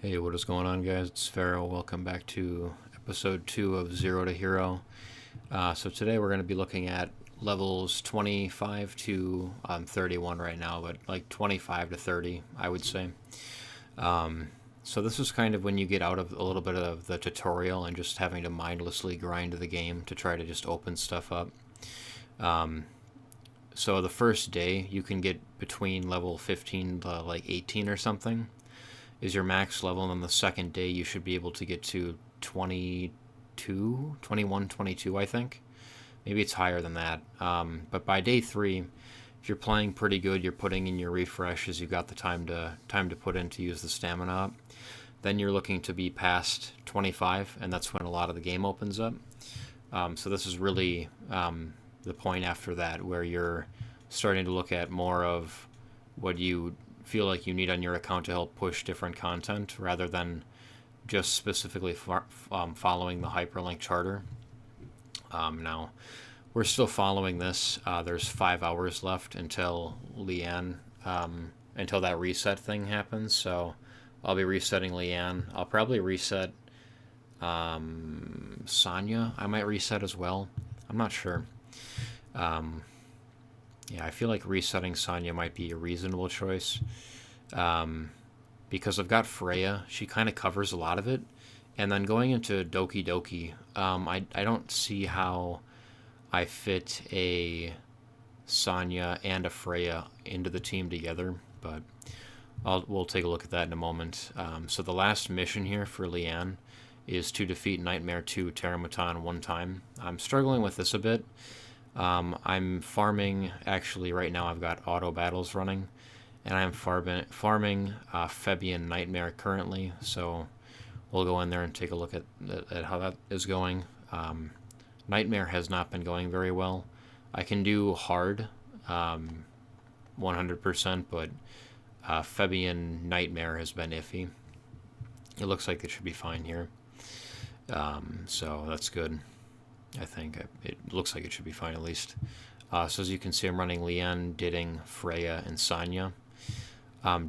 Hey, what is going on, guys? It's Pharaoh. Welcome back to episode 2 of Zero to Hero. So today we're going to be looking at levels 25 to 31 right now, but like 25 to 30, I would say. So this is kind of when you get out of a little bit of the tutorial and just having to mindlessly grind the game to try to just open stuff up. So the first day you can get between level 15 to like 18 or something is your max level, and then the second day you should be able to get to 22, 21, 22, I think. Maybe it's higher than that. But by day 3, if you're playing pretty good, you're putting in your refreshes, you've got the time to put in to use the stamina up. Then you're looking to be past 25, and that's when a lot of the game opens up. So this is really the point after that, where you're starting to look at more of what you feel like you need on your account to help push different content rather than just specifically following the hyperlink charter. Now, we're still following this. There's 5 hours left until until that reset thing happens. So I'll be resetting Leanne. I'll probably reset Sonya. I might reset as well. I'm not sure. Yeah, I feel like resetting Sonya might be a reasonable choice. Because I've got Freya. She kind of covers a lot of it. And then going into Doki Doki, I don't see how I fit a Sonya and a Freya into the team together, but we'll take a look at that in a moment. So the last mission here for Leanne is to defeat Nightmare 2 Terramatan one time. I'm struggling with this a bit. I'm farming, actually right now I've got auto battles running, and I'm farming Fabian Nightmare currently, so we'll go in there and take a look at how that is going. Nightmare has not been going very well. I can do hard 100%, but Fabian Nightmare has been iffy. It looks like it should be fine here, so that's good. I think it looks like it should be fine at least. So as you can see, I'm running Leanne, Didding, Freya, and Sonya.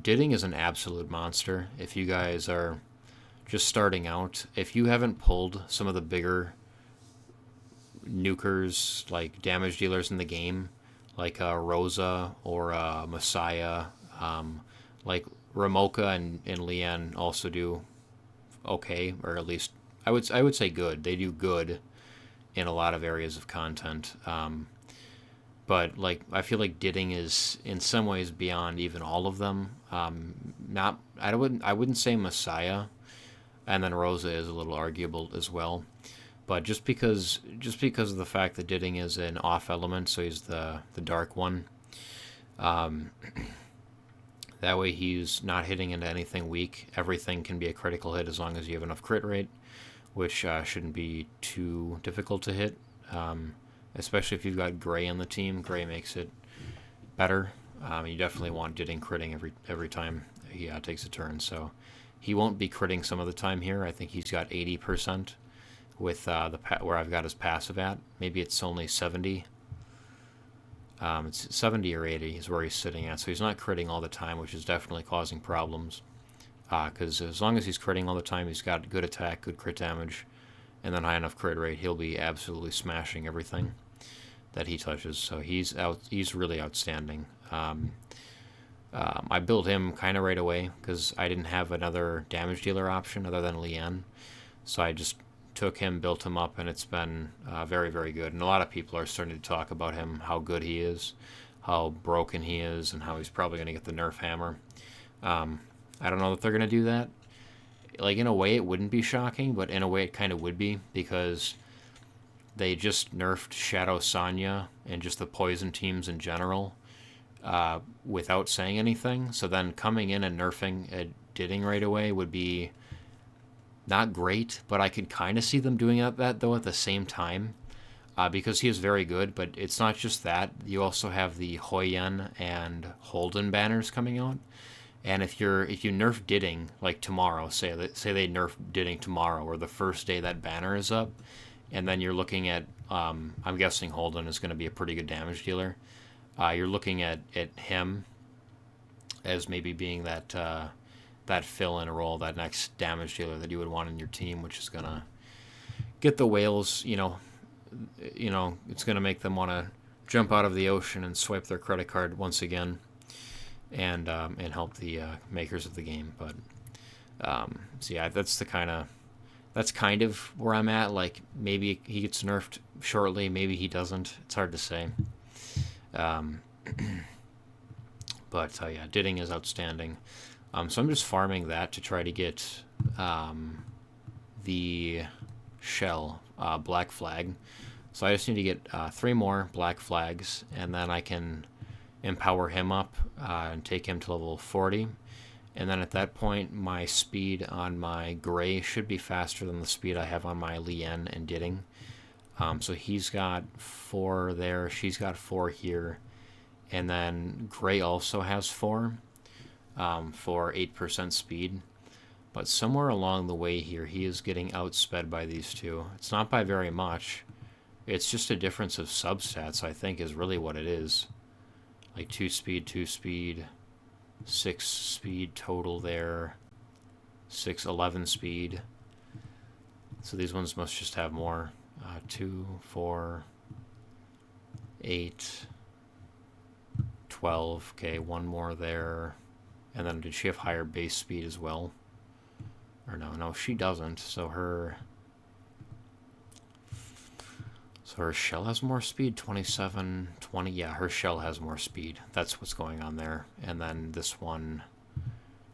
Didding is an absolute monster. If you guys are just starting out, if you haven't pulled some of the bigger nukers, like damage dealers in the game, like Rosa or Messiah, like Ramoka and Leanne also do okay, or at least I would say good. They do good in a lot of areas of content. But like I feel like Didding is in some ways beyond even all of them. Not I wouldn't say Messiah, and then Rosa is a little arguable as well. But just because of the fact that Didding is an off element, so he's the dark one. That way he's not hitting into anything weak. Everything can be a critical hit as long as you have enough crit rate, which shouldn't be too difficult to hit. Especially if you've got Gray on the team. Gray makes it better. You definitely want Didding critting every time he takes a turn. So he won't be critting some of the time here. I think he's got 80% with where I've got his passive at. Maybe it's only 70. It's 70 or 80 is where he's sitting at. So he's not critting all the time, which is definitely causing problems. Because as long as he's critting all the time, he's got good attack, good crit damage, and then high enough crit rate, he'll be absolutely smashing everything that he touches. So he's really outstanding. I built him kind of right away because I didn't have another damage dealer option other than Leanne. So I just took him, built him up, and it's been very, very good. And a lot of people are starting to talk about him, how good he is, how broken he is, and how he's probably going to get the nerf hammer. I don't know that they're going to do that. Like, in a way, it wouldn't be shocking, but in a way, it kind of would be, because they just nerfed Shadow Sonya and just the poison teams in general without saying anything. So then coming in and nerfing a Didding right away would be not great, but I could kind of see them doing that though at the same time, because he is very good. But it's not just that. You also have the Hoyen and Holden banners coming out. And if you nerf Didding like tomorrow, say they nerf Didding tomorrow or the first day that banner is up, and then you're looking at I'm guessing Holden is going to be a pretty good damage dealer. You're looking at him as maybe being that that fill-in role, that next damage dealer that you would want in your team, which is gonna get the whales. It's gonna make them want to jump out of the ocean and swipe their credit card once again, and help the makers of the game. But so yeah, that's kind of where I'm at. Like, maybe he gets nerfed shortly, maybe he doesn't. It's hard to say. But yeah, Ditting is outstanding. So I'm just farming that to try to get the shell black flag. So I just need to get 3 more black flags, and then I can empower him up and take him to level 40. And then at that point, my speed on my gray should be faster than the speed I have on my Lien and Ditting. So he's got 4 there, she's got 4 here, and then gray also has 4 for 8% speed. But somewhere along the way here, he is getting outsped by these two. It's not by very much. It's just a difference of substats, I think, is really what it is. Like 2 speed, 6 speed total there, 11 speed. So these ones must just have more. 2, 4, 8, 12. Okay, 1 more there. And then did she have higher base speed as well? Or no, she doesn't. So her shell has more speed, 27, 20. Yeah, her shell has more speed. That's what's going on there. And then this one,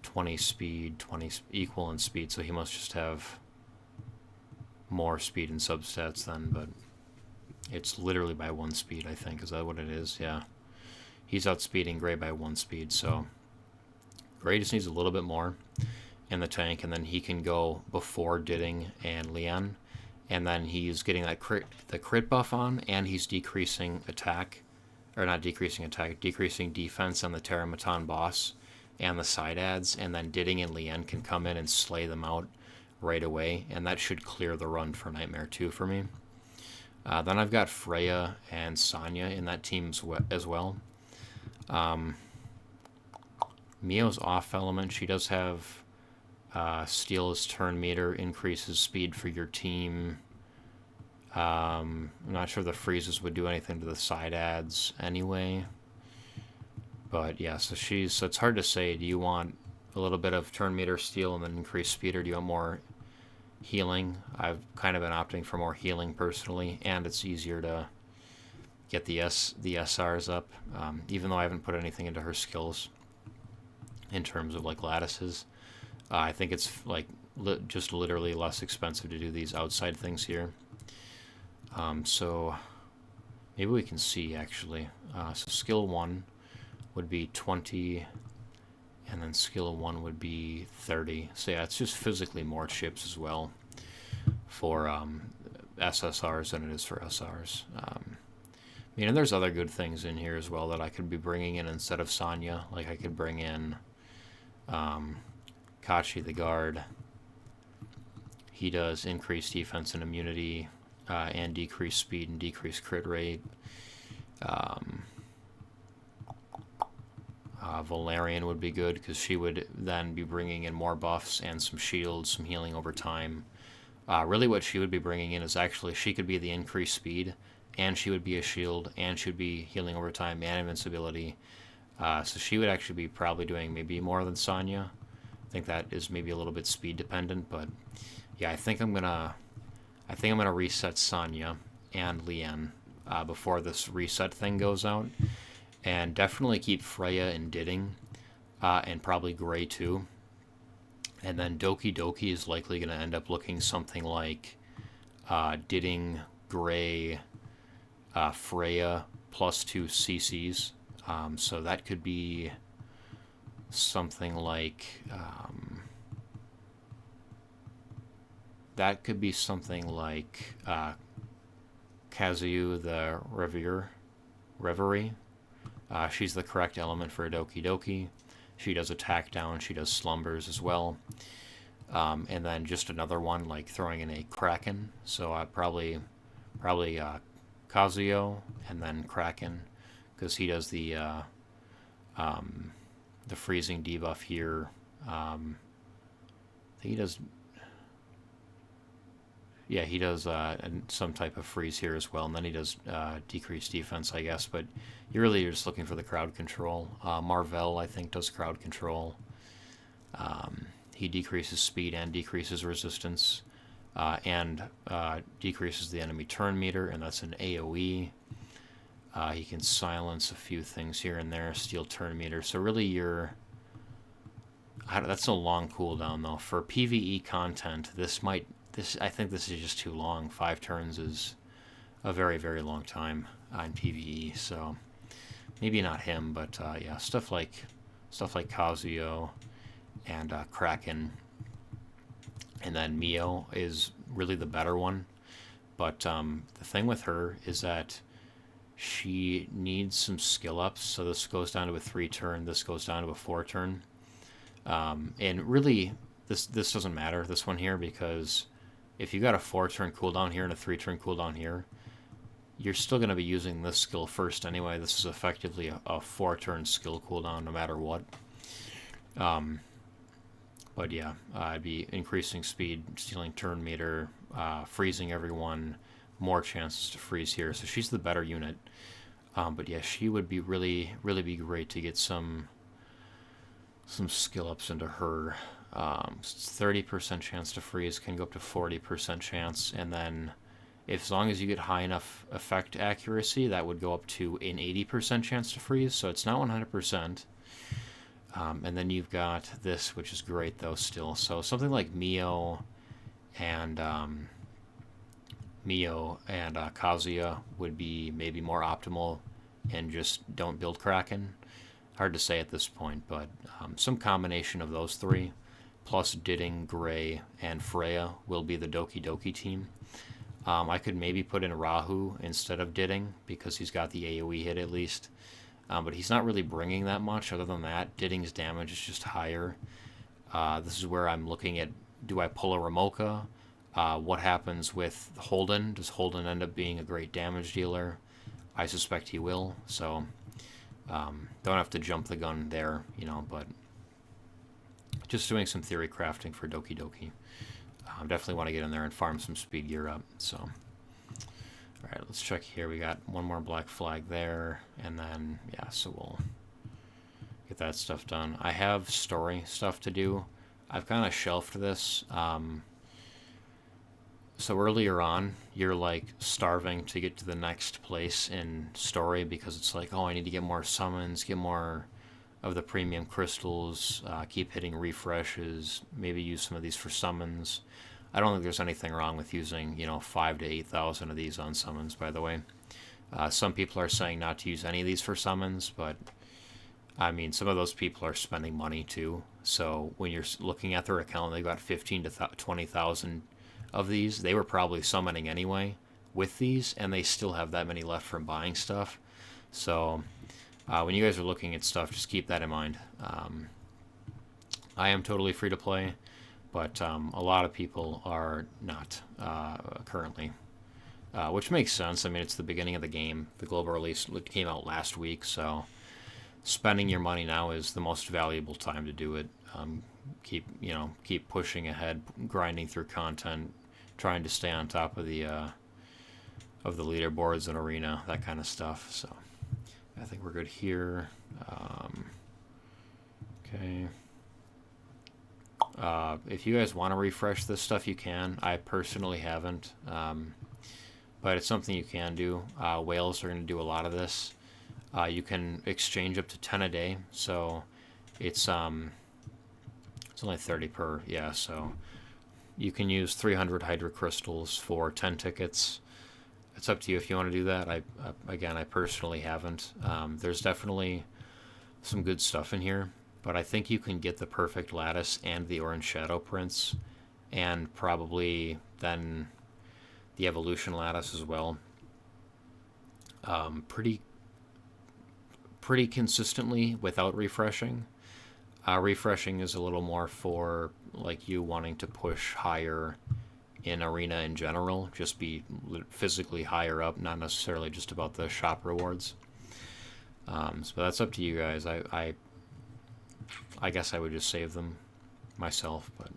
20 speed, 20 equal in speed. So he must just have more speed and substats then. But it's literally by 1 speed, I think. Is that what it is? Yeah. He's outspeeding gray by 1 speed. So gray just needs a little bit more in the tank, and then he can go before Ditting and Lien. And then he's getting the crit buff on, and he's decreasing attack, or not decreasing attack, decreasing defense on the Terramaton boss and the side adds, and then Ditting and Lien can come in and slay them out right away, and that should clear the run for Nightmare 2 for me. Then I've got Freya and Sonya in that team as well. Mio's off element. She does have Steel's turn meter, increases speed for your team. I'm not sure the freezes would do anything to the side adds anyway. But yeah, so it's hard to say. Do you want a little bit of turn meter Steel and then increased speed, or do you want more healing? I've kind of been opting for more healing personally, and it's easier to get the SRs up, even though I haven't put anything into her skills in terms of like lattices. I think it's like just literally less expensive to do these outside things here. So maybe we can see actually. So skill 1 would be 20, and then skill 1 would be 30. So yeah, it's just physically more chips as well for SSRs than it is for SRs. And there's other good things in here as well that I could be bringing in instead of Sonya. Like I could bring in Kachi the guard. He does increase defense and immunity, and decrease speed and decrease crit rate. Valerian would be good because she would then be bringing in more buffs and some shields, some healing over time. Really what she would be bringing in is actually she could be the increased speed, and she would be a shield, and she would be healing over time and invincibility. So she would actually be probably doing maybe more than Sonya. I think that is maybe a little bit speed dependent, but yeah, I think I'm gonna reset Sonya and Lien before this reset thing goes out, and definitely keep Freya and Ditting, and probably Gray too. And then Doki Doki is likely gonna end up looking something like Ditting, Gray, Freya plus 2 CCs. So that could be something like Kazuyu the Reverie. She's the correct element for a Doki Doki. She does attack down, she does slumbers as well. And then just another one like throwing in a Kraken. So probably Kazuyo and then Kraken, because he does the freezing debuff here I think he does. Yeah, he does some type of freeze here as well, and then he does decrease defense, I guess. But you're really just looking for the crowd control. Marvell, I think, does crowd control. He decreases speed and decreases resistance, and decreases the enemy turn meter, and that's an AoE. He can silence a few things here and there, steal turn meter. So really, that's a long cooldown though. For PvE content, I think this is just too long. 5 turns is a very, very long time on PvE. So maybe not him, but yeah, stuff like Kazuyo and Kraken, and then Mio is really the better one. But the thing with her is that she needs some skill ups. So this goes down to a 3 turn. This goes down to a 4 turn. And really, this doesn't matter, this one here, because if you got a 4 turn cooldown here and a 3 turn cooldown here, you're still going to be using this skill first anyway. This is effectively a 4 turn skill cooldown no matter what. But yeah, I'd be increasing speed, stealing turn meter, freezing everyone, more chances to freeze here. So she's the better unit. But yeah, she would be really be great to get some skill ups into her. 30% chance to freeze, can go up to 40% chance, and then as long as you get high enough effect accuracy, that would go up to an 80% chance to freeze. So it's not 100%. And then you've got this, which is great though still. So something like Mio and Kazuya would be maybe more optimal, and just don't build Kraken. Hard to say at this point, but some combination of those 3, plus Didding, Gray, and Freya will be the Doki Doki team. I could maybe put in Rahu instead of Didding, because he's got the AoE hit at least. But he's not really bringing that much. Other than that, Didding's damage is just higher. This is where I'm looking at, do I pull a Ramoka? What happens with Holden? Does Holden end up being a great damage dealer? I suspect he will, so don't have to jump the gun there, but just doing some theory crafting for Doki Doki. Definitely want to get in there and farm some speed gear up, so. Alright, let's check here. We got one more black flag there, and then, yeah, so we'll get that stuff done. I have story stuff to do. I've kind of shelved this. So earlier on, you're like starving to get to the next place in story, because it's like, oh, I need to get more summons, get more of the premium crystals, keep hitting refreshes, maybe use some of these for summons. I don't think there's anything wrong with using, 5,000 to 8,000 of these on summons, by the way. Some people are saying not to use any of these for summons, but I mean, some of those people are spending money too. So when you're looking at their account, they've got 15 to 20,000 of these. They were probably summoning anyway with these, and they still have that many left from buying stuff. So when you guys are looking at stuff, just keep that in mind. I am totally free to play, but a lot of people are not currently, which makes sense. I mean, it's the beginning of the game. The global release came out last week, so spending your money now is the most valuable time to do it. Keep pushing ahead, grinding through content, trying to stay on top of the leaderboards and arena, that kind of stuff. So I think we're good here. Okay. If you guys want to refresh this stuff, you can. I personally haven't, but it's something you can do. Whales are going to do a lot of this. You can exchange up to 10 a day, so it's only 30 per, yeah, so you can use 300 Hydra Crystals for 10 tickets. It's up to you if you want to do that. I personally haven't. There's definitely some good stuff in here, but I think you can get the perfect lattice and the orange shadow prints, and probably then the evolution lattice as well. Pretty consistently without refreshing. Refreshing is a little more for like you wanting to push higher in arena in general, just be physically higher up, not necessarily just about the shop rewards. So that's up to you guys. I guess I would just save them myself, but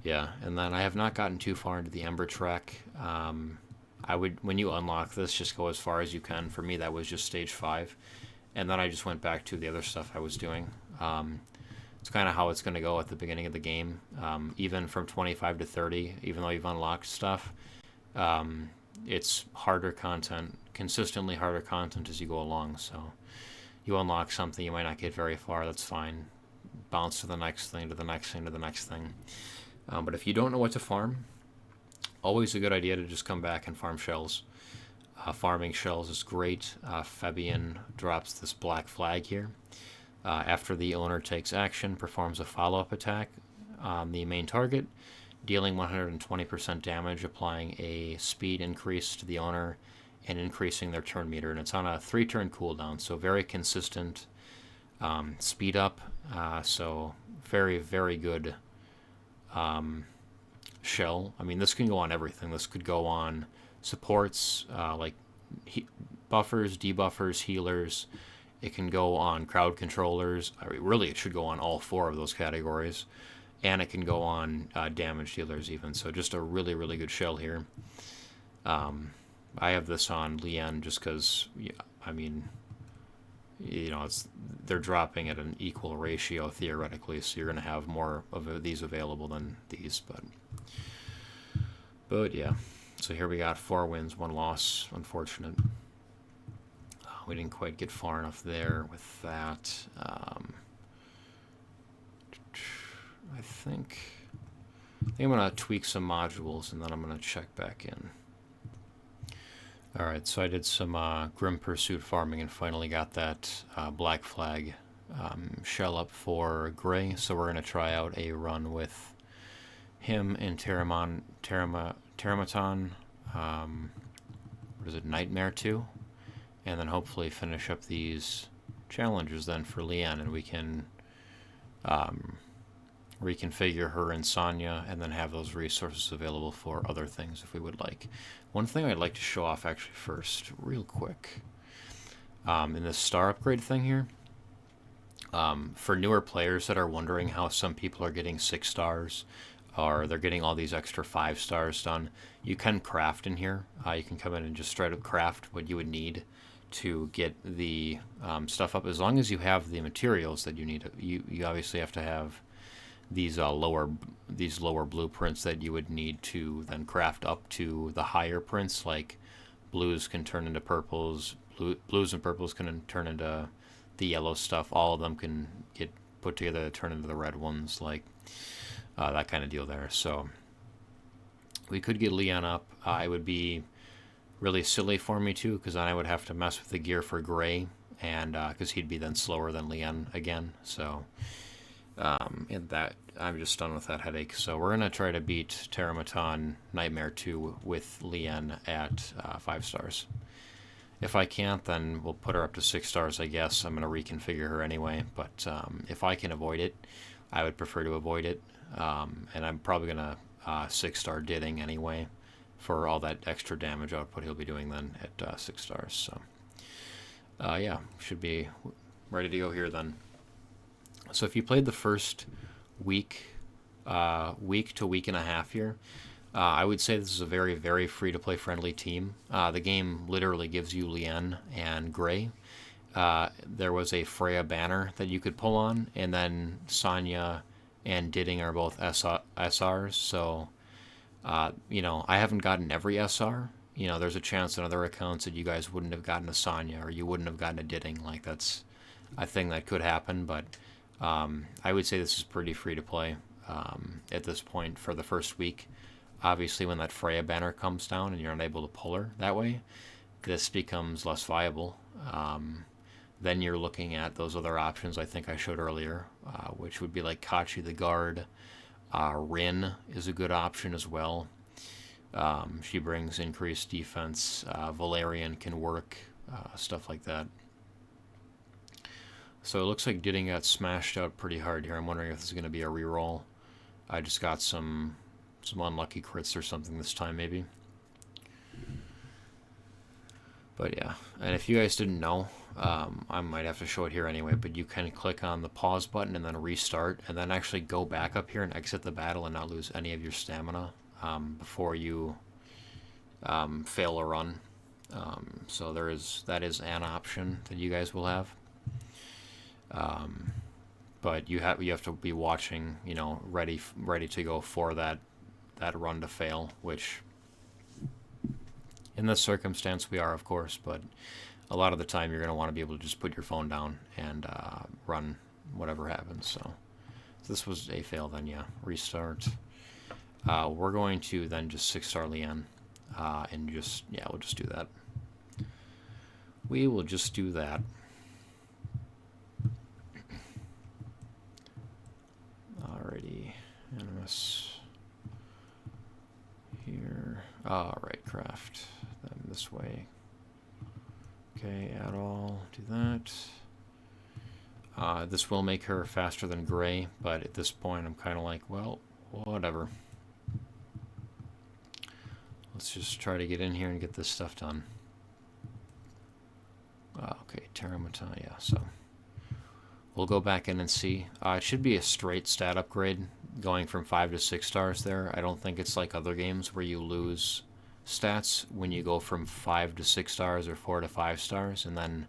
yeah. And then I have not gotten too far into the Ember Trek. I would, when you unlock this, just go as far as you can. For me, that was just stage 5, and then I just went back to the other stuff I was doing. It's kind of how it's going to go at the beginning of the game. Even from 25 to 30, even though you've unlocked stuff, it's harder content, consistently harder content as you go along. So you unlock something, you might not get very far, that's fine. Bounce to the next thing, to the next thing, to the next thing. But if you don't know what to farm, always a good idea to just come back and farm shells. Farming shells is great. Fabian drops this black flag here. After the owner takes action, performs a follow-up attack on the main target, dealing 120% damage, applying a speed increase to the owner, and increasing their turn meter. And it's on a 3-turn cooldown, so very consistent speed up. So very, very good shell. I mean, this can go on everything. This could go on supports, like buffers, debuffers, healers. It can go on crowd controllers. I mean, really, it should go on all 4 of those categories. And it can go on damage dealers even. So just a really, really good shell here. I have this on Lien just because, I mean, you know, they're dropping at an equal ratio theoretically, so you're going to have more of these available than these. But yeah, so here we got 4 wins, 1 loss. Unfortunate. We didn't quite get far enough there with that. I think I'm going to tweak some modules, and then I'm going to check back in. Alright, so I did some Grim Pursuit farming and finally got that Black Flag shell up for Gray, so we're going to try out a run with him and Teramaton, what is it, Nightmare 2? And then hopefully finish up these challenges then for Lien, and we can reconfigure her and Sonya, and then have those resources available for other things if we would like. One thing I'd like to show off actually first, real quick, in this star upgrade thing here, for newer players that are wondering how some people are getting 6 stars, or they're getting all these extra 5 stars done, you can craft in here. You can come in and just straight up craft what you would need to get the stuff up, as long as you have the materials that you need. You obviously have to have these lower blueprints that you would need to then craft up to the higher prints, like blues can turn into purples, blues and purples can turn into the yellow stuff. All of them can get put together to turn into the red ones, like that kind of deal there. So we could get Leon up. It would be really silly for me too, because then I would have to mess with the gear for Gray, and because he'd be then slower than Leon again. So and that, I'm just done with that headache. So we're gonna try to beat Teramaton Nightmare 2 with Leon at 5 stars. If I can't, then we'll put her up to 6 stars, I guess. I'm gonna reconfigure her anyway, but if I can avoid it, I would prefer to avoid it. And I'm probably gonna 6-star Didding anyway, for all that extra damage output he'll be doing then at 6 stars. So yeah, should be ready to go here then. So if you played the first week to week and a half here, I would say this is a very, very free-to-play friendly team. The game literally gives you Lien and Gray. There was a Freya banner that you could pull on, and then Sonya and Didding are both SRs, so you know, I haven't gotten every SR. You know, there's a chance on other accounts that you guys wouldn't have gotten a Sonya, or you wouldn't have gotten a Didding. Like, that's a thing that could happen, but I would say this is pretty free to play at this point for the first week. Obviously, when that Freya banner comes down and you're unable to pull her that way, this becomes less viable. Then you're looking at those other options I think I showed earlier, which would be like Kachi the Guard. Rin is a good option as well. She brings increased defense. Valerian can work, stuff like that. So it looks like Didding got smashed out pretty hard here. I'm wondering if this is going to be a reroll. I just got some unlucky crits or something this time, maybe. But yeah, and if you guys didn't know, I might have to show it here anyway, but you can click on the pause button and then restart, and then actually go back up here and exit the battle and not lose any of your stamina before you fail a run. So that is an option that you guys will have. But you have to be watching, ready to go for that run to fail, which in this circumstance we are, of course, but a lot of the time you're going to want to be able to just put your phone down and run whatever happens. So if this was a fail, then yeah, restart. We're going to then just 6-star Leanne, and we'll just do that. We will just do that. Alrighty, animus here. Alright, craft them this way. Okay, add all, do that. This will make her faster than Gray, but at this point I'm kind of like, well, whatever. Let's just try to get in here and get this stuff done. Okay, Terramata, yeah, so we'll go back in and see. It should be a straight stat upgrade going from 5 to 6 stars there. I don't think it's like other games where you lose stats when you go from 5 to 6 stars or 4 to 5 stars, and then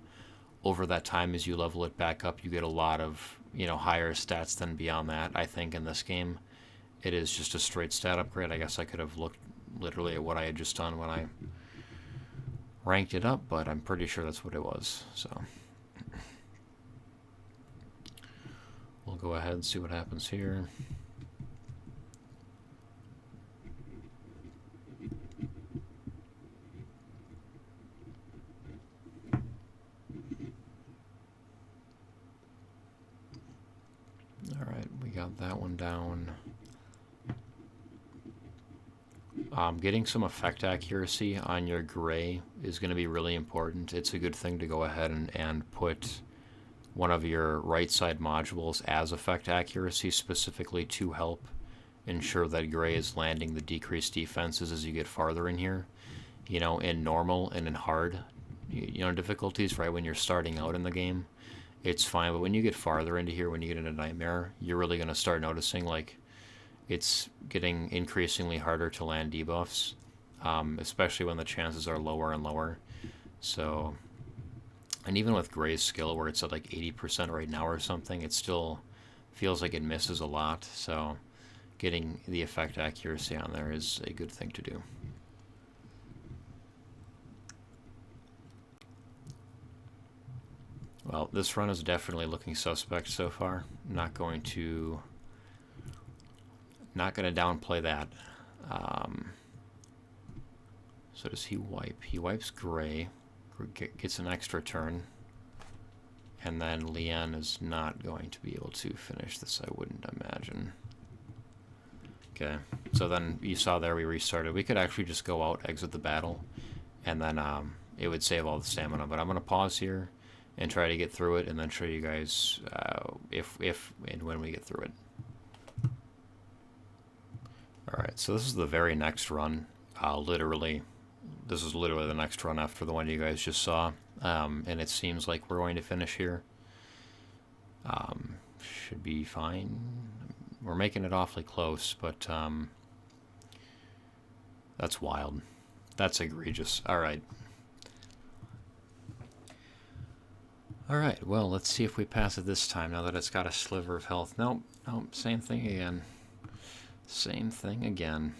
over that time as you level it back up you get a lot of higher stats than beyond that. I think in this game it is just a straight stat upgrade. I guess I could have looked literally at what I had just done when I ranked it up, but I'm pretty sure that's what it was. So we'll go ahead and see what happens here. Alright, we got that one down. Getting some effect accuracy on your Gray is going to be really important. It's a good thing to go ahead and put one of your right side modules as effect accuracy specifically to help ensure that Gray is landing the decreased defenses as you get farther in here. In normal and in hard difficulties, right, when you're starting out in the game, it's fine, but when you get farther into here, when you get into Nightmare, you're really going to start noticing like it's getting increasingly harder to land debuffs, especially when the chances are lower and lower. So, and even with Gray's skill, where it's at like 80% right now or something, it still feels like it misses a lot. So, getting the effect accuracy on there is a good thing to do. Well, this run is definitely looking suspect so far. Not going to downplay that. So does he wipe? He wipes Gray, gets an extra turn, and then Leanne is not going to be able to finish this, I wouldn't imagine. Okay, so then you saw there we restarted. We could actually just go out, exit the battle, and then it would save all the stamina. But I'm going to pause here and try to get through it, and then show you guys if and when we get through it. Alright, so this is the very next run. This is literally the next run after the one you guys just saw. And it seems like we're going to finish here. Should be fine. We're making it awfully close, but that's wild. That's egregious. Alright. Alright, well, let's see if we pass it this time now that it's got a sliver of health. Nope, same thing again. Same thing again.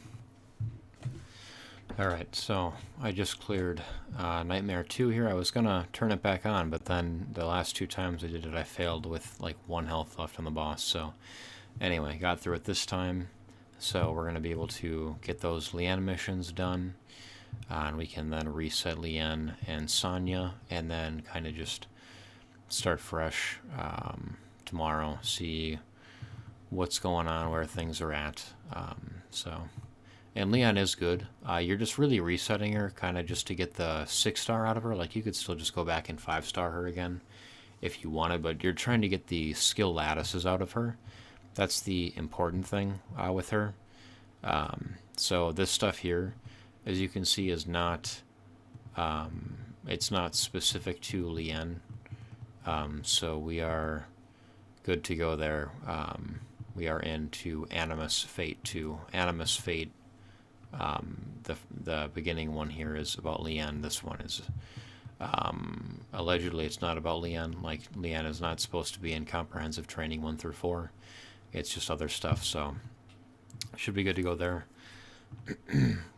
Alright, so I just cleared Nightmare 2 here. I was going to turn it back on, but then the last 2 times I did it, I failed with like 1 health left on the boss. So anyway, got through it this time. So we're going to be able to get those Leanne missions done. And we can then reset Leanne and Sonya, and then kind of just start fresh tomorrow, see what's going on, where things are at. And Leanne is good. You're just really resetting her kind of just to get the 6-star out of her. Like, you could still just go back and 5-star her again if you wanted, but you're trying to get the skill lattices out of her. That's the important thing with her. So this stuff here, as you can see, is not it's not specific to Lien, so we are good to go there. We are into Animus Fate 2. Animus Fate, the beginning one here is about Lien. This one is, allegedly it's not about Lien. Like, Lien is not supposed to be in comprehensive training 1 through 4. It's just other stuff, so should be good to go there.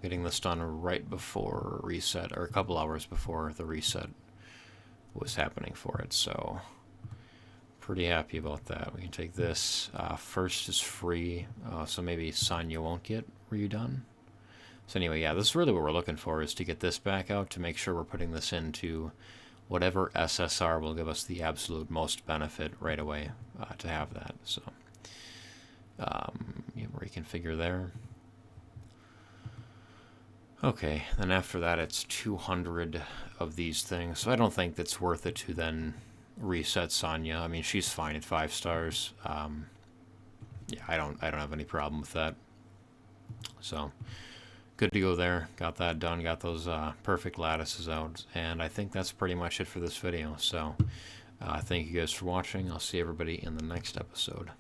Getting this done right before reset, or a couple hours before the reset was happening for it, so pretty happy about that. We can take this. First is free, so maybe Sonya won't get redone. So anyway, yeah, this is really what we're looking for, is to get this back out to make sure we're putting this into whatever SSR will give us the absolute most benefit right away, to have that. So you reconfigure there. Okay, then after that it's 200 of these things, so I don't think that's worth it to then reset Sonya. I mean, she's fine at 5 stars. Yeah, I don't have any problem with that. So good to go there. Got that done. Got those perfect lattices out, and I think that's pretty much it for this video. So thank you guys for watching. I'll see everybody in the next episode.